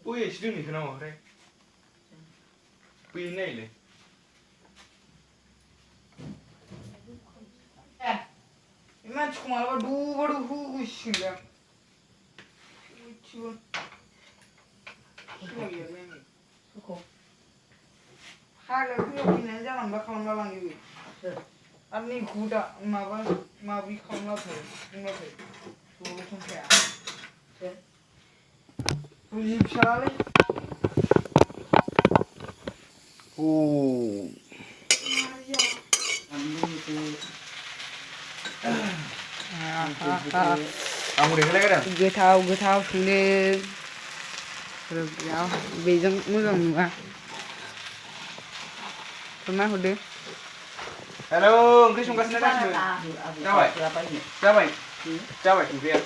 Ui, chị đừng nào ở đây. Pin này này. Hemen çıkmalı var. Du şimdi. Uçuyor. Şuna gir benim. Hala kıyor yine zaman bakalım balan gibi. Anne kuda mavi kalmaz mı? Ne yapıyor? Doğrusun ya. Bu bir şarale. Oo. Ang udah lagi dah. Goथाव संदों बेयाव बेजों मोजां नुआ संना हरदो Halo, oंख्रि संगासिनो गासिबो जाबाय ओंख्रिया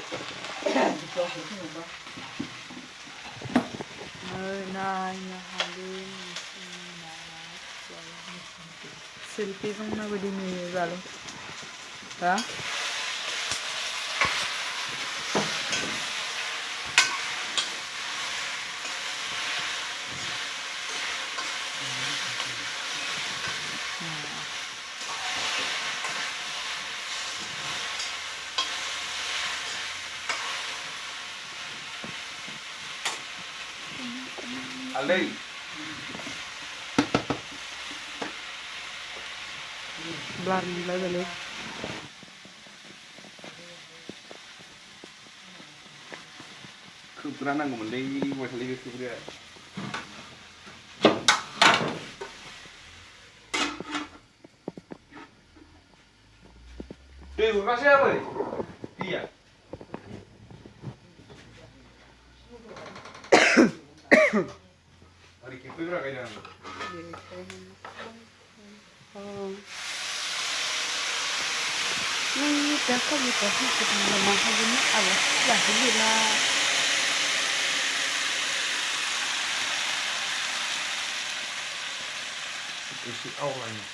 सेल्फीजों माबायदि नुयो जालो हा हालदै ब्लारि लायबायलै खोबग्रा नांगौमोनलै बयहालै बे खोबग्राया दै हरगासै आबै दैया ओरै खेबफैब्रा गायदों आं एसे आवलायनो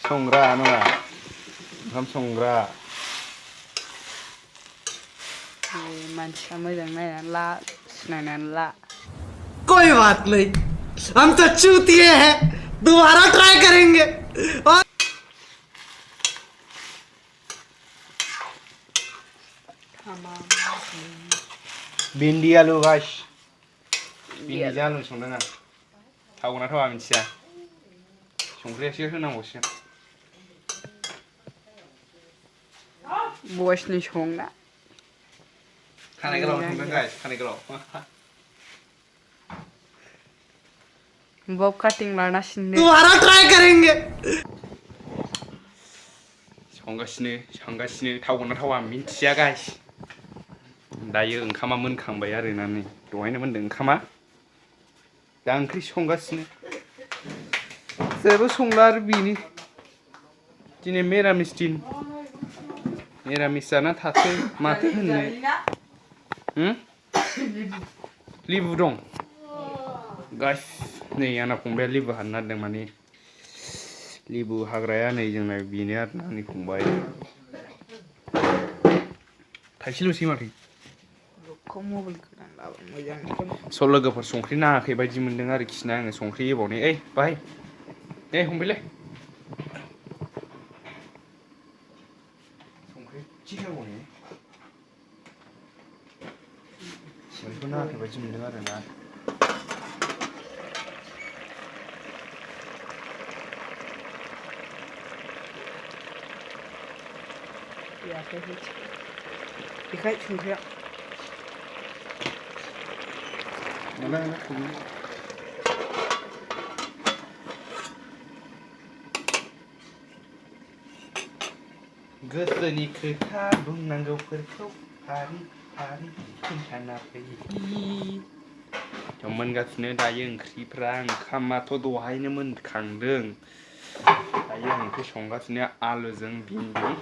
संग्रा नङा ओंखाम संग्रा मानसिया मोजां नायनानै ला सिनायनानै ला कोई बात नहीं हम तो चूतिए हैं दोबारा ट्राई करेंगे और भिन्दी आलु गाइस भिन्दी आलु संदों आं थावना थावा मिथिया संख्रियासो होनांगौसो बयसनि संना खानाय गोलाव संदों गाइस खानाय गोलाव बब काटिं लाना सिननो दोबारा ट्राई करेंगे संगासिनो थावना थावा मिथिया गाइस दायो ओंखामा मोनखांबाय आरोना नै दहायनो मोनदों ओंखामा दा ओंख्रि संगासिनो जेबो संला आरो बिनि दिनै मिरामिस दिन मिरामिस जाना थाथों माथो होननो लेबु दं गाइस नै आंना फंबाया लेबु हाननो नागिरदों माने लेबु हाग्राया नै जोंना बेनो आरोना आंनि फंबाय थाइसेल'सै माथो स' लोगोफोर संख्रि नाङाखै बायदि मोनदों आरोखि ना आङो संख्रि होबावनो ओइ बाहाय दे हमबायलै संख्रि एसे होबावनो संख्रिखौ नाङाखै बायदि मोनदों आरोना बेखाय संख्रिया गोसोनि खोथा बुंनांगौफोरखौ फारि फारि खोन्थाना फैयो मोनगासिनो दायो ओंख्रिफ्रा ओंखामाथ' दहायनो मोनखांदों दायो ओंख्रि संगासिनो आलुजों भिन्दी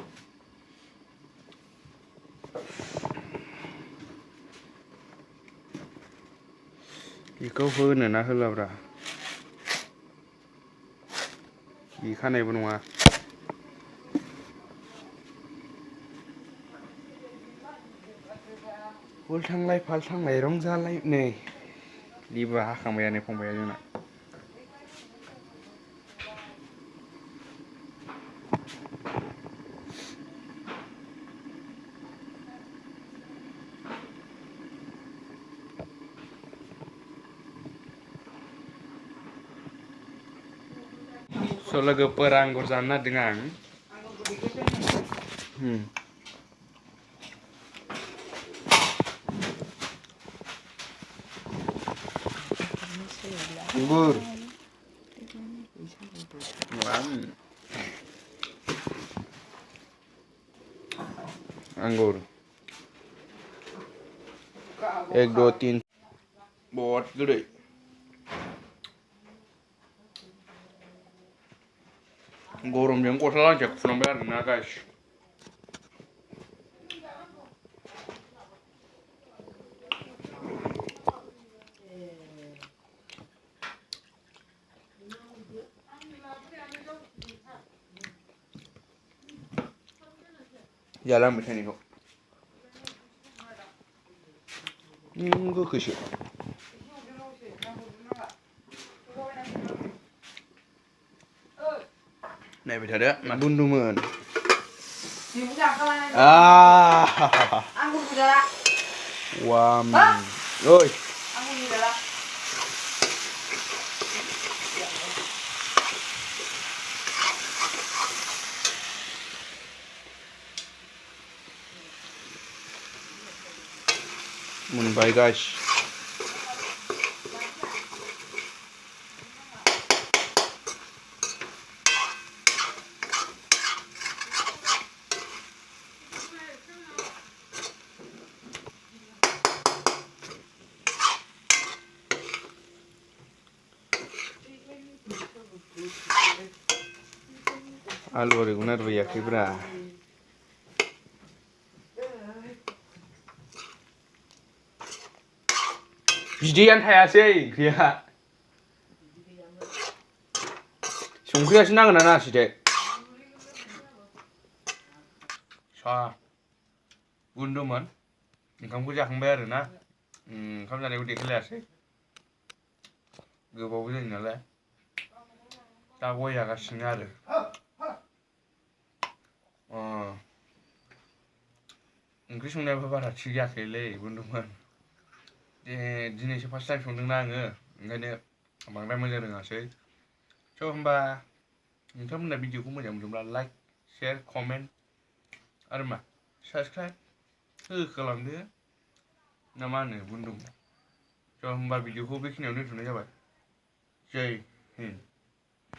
बेखौ होनो ना होलाब्रा बे खानायबो नङा उल्थांलाय फाल्थांलाय रंजालाय नै लेबु हाखांबायानो फंबाया जोंना स' लोगोफोर आंगुर जानो नागिरदों आं आंगुर आंगुर 1 2 3 बहुत गोदै गरमजों गस्ला गांसे खुनांबाय आरोना गाइस जालांबाय थानायखौ गोखैसो नायबाय थादो मा बुन्दुमोन Wow. Hah? Ôi. Aku ni dah lah. Moonbai guys. Alu regular bayaki bra. Bidian थायासै ओंख्रिया संख्रियासो नांगोन ना नाङासै दे सा बुन्दुमोन ओंखामखौ जाखांबाय आरो ना ओंखाम जानायखौ देखायलायासै गोबावबो जायो नालाय दा गय जागासिनो आरो ओंख्रि संनायाबो बारा थिग जायाखैलै बुन्दुमोन दिनैसो फार्स्ट टाइम संदोंना आङो ओंखायनो बांद्राय मोजां रोङासै स' होमबा नोंथांमोना भिडिअखौ मोजां मोनदोंब्ला लाइक शेयार कमेन्ट आरो मा साबस्क्राइब खालामदो ना मा होनो बुन्दुमोन स' होमबा भिडिअखौ बेखिनियावनो दोनथ'नाय जाबाय जय हिन्द